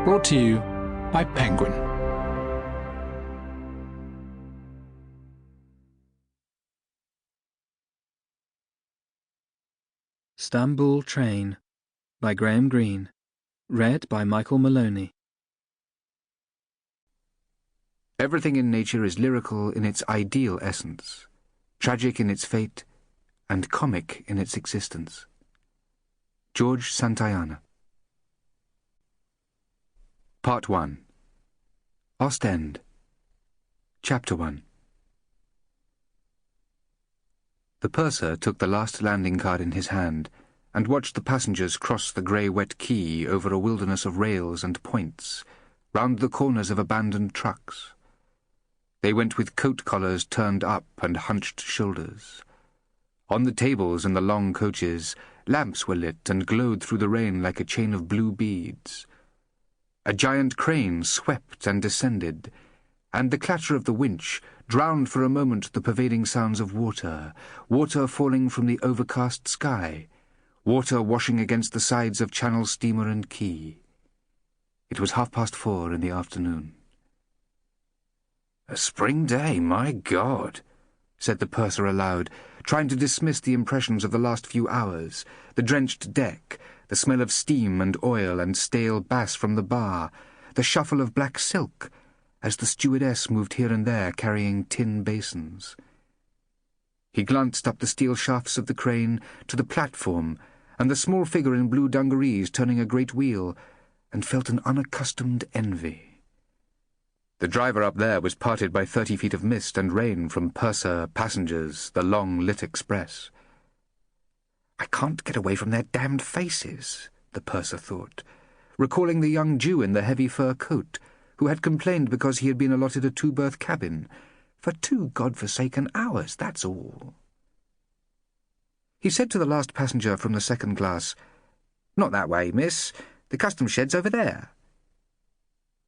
Brought to you by Penguin. Stamboul Train by Graham Greene. Read by Michael Maloney. Everything in nature is lyrical in its ideal essence, tragic in its fate, and comic in its existence. George Santayana. Part 1. Ostend. Chapter 1. The purser took the last landing card in his hand and watched the passengers cross the grey wet quay over a wilderness of rails and points, round the corners of abandoned trucks. They went with coat collars turned up and hunched shoulders. On the tables in the long coaches, lamps were lit and glowed through the rain like a chain of blue beads. A giant crane swept and descended, and the clatter of the winch drowned for a moment the pervading sounds of water, water falling from the overcast sky, water washing against the sides of channel steamer and quay. It was 4:30 in the afternoon. "A spring day, my God," said the purser aloud, trying to dismiss the impressions of the last few hours, the drenched deck, the smell of steam and oil and stale bass from the bar, the shuffle of black silk, as the stewardess moved here and there carrying tin basins. He glanced up the steel shafts of the crane to the platform and the small figure in blue dungarees turning a great wheel, and felt an unaccustomed envy. The driver up there was parted by 30 feet of mist and rain from purser, passengers, the long lit express. "I can't get away from their damned faces," the purser thought, recalling the young Jew in the heavy fur coat, who had complained because he had been allotted a 2-berth cabin. "For 2 God-forsaken hours, that's all." He said to the last passenger from the second class, "Not that way, miss. The customs shed's over there."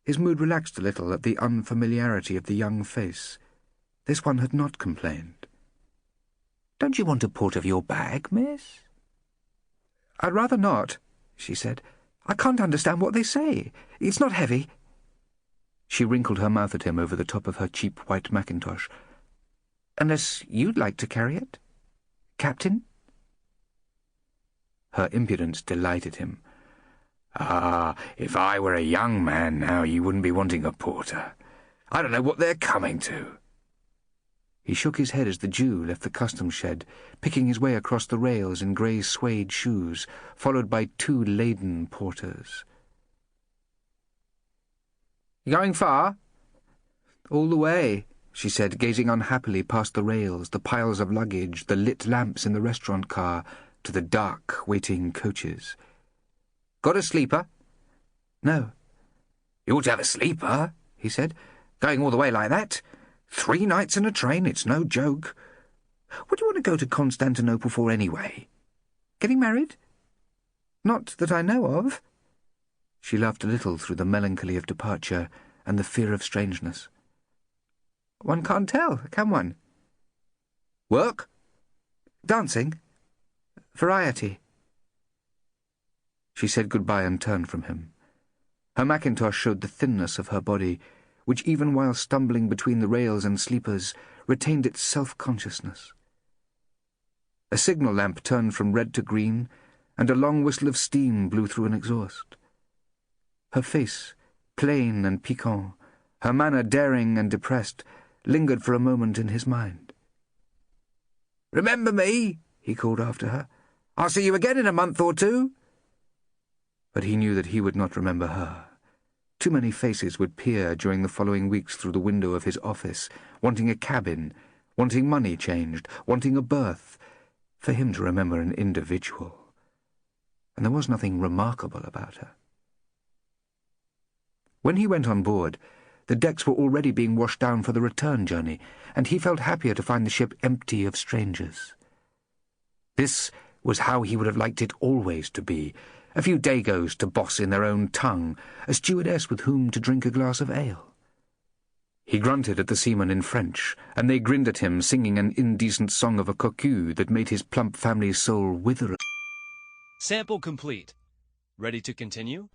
His mood relaxed a little at the unfamiliarity of the young face. This one had not complained. "Don't you want a port of your bag, miss?" "I'd rather not," she said. "I can't understand what they say. It's not heavy." She wrinkled her mouth at him over the top of her cheap white mackintosh. "Unless you'd like to carry it, Captain?" Her impudence delighted him. "Ah, if I were a young man now, you wouldn't be wanting a porter. I don't know what they're coming to." He shook his head as the Jew left the customs shed, picking his way across the rails in grey suede shoes, followed by 2 laden porters. "You going far?" "All the way," she said, gazing unhappily past the rails, the piles of luggage, the lit lamps in the restaurant car, to the dark, waiting coaches. "Got a sleeper?" "No." "You ought to have a sleeper," he said. "Going all the way like that. 3 nights in a train, it's no joke. What do you want to go to Constantinople for anyway? Getting married?" "Not that I know of." She laughed a little through the melancholy of departure and the fear of strangeness. "One can't tell, can one?" "Work?" "Dancing. Variety." She said goodbye and turned from him. Her mackintosh showed the thinness of her body, which even while stumbling between the rails and sleepers retained its self-consciousness. A signal lamp turned from red to green, and a long whistle of steam blew through an exhaust. Her face, plain and piquant, her manner daring and depressed, lingered for a moment in his mind. "Remember me?" he called after her. "I'll see you again in a month or 2. But he knew that he would not remember her. Too many faces would peer during the following weeks through the window of his office, wanting a cabin, wanting money changed, wanting a berth, for him to remember an individual. And there was nothing remarkable about her. When he went on board, the decks were already being washed down for the return journey, and he felt happier to find the ship empty of strangers. This was how he would have liked it always to be. A few Dagos to boss in their own tongue, a stewardess with whom to drink a glass of ale. He grunted at the seamen in French, and they grinned at him, singing an indecent song of a cocu that made his plump family's soul wither. Sample complete. Ready to continue?